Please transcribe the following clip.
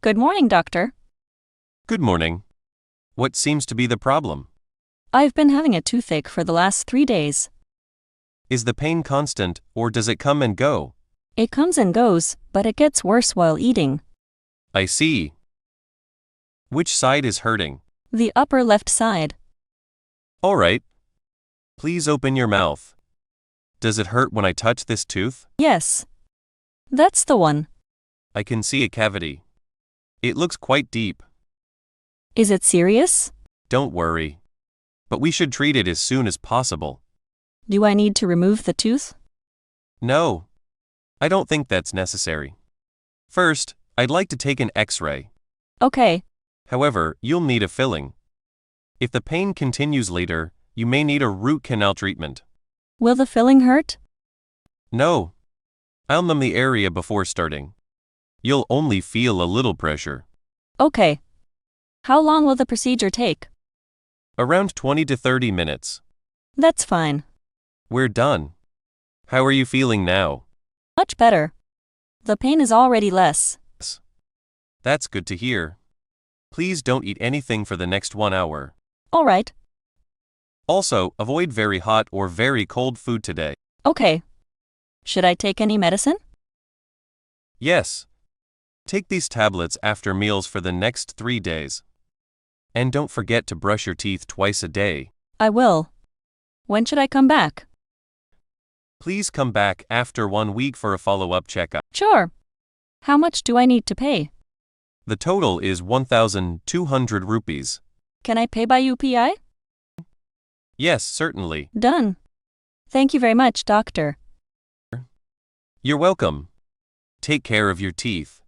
Good morning, doctor. Good morning. What seems to be the problem? I've been having a toothache for the last 3 days. Is the pain constant, or does it come and go? It comes and goes, but it gets worse while eating. I see. Which side is hurting? The upper left side. All right. Please open your mouth. Does it hurt when I touch this tooth? Yes. That's the one. I can see a cavity. It looks quite deep. Is it serious? Don't worry. But we should treat it as soon as possible. Do I need to remove the tooth? No. I don't think that's necessary. First, I'd like to take an X-ray. Okay. However, you'll need a filling. If the pain continues later, you may need a root canal treatment. Will the filling hurt? No. I'll numb the area before starting. You'll only feel a little pressure. Okay. How long will the procedure take? Around 20 to 30 minutes. That's fine. We're done. How are you feeling now? Much better. The pain is already less. That's good to hear. Please don't eat anything for the next 1 hour. All right. Also, avoid very hot or very cold food today. Okay. Should I take any medicine? Yes. Take these tablets after meals for the next 3 days. And don't forget to brush your teeth twice a day. I will. When should I come back? Please come back after 1 week for a follow-up checkup. Sure. How much do I need to pay? The total is 1,200 rupees. Can I pay by UPI? Yes, certainly. Done. Thank you very much, doctor. You're welcome. Take care of your teeth.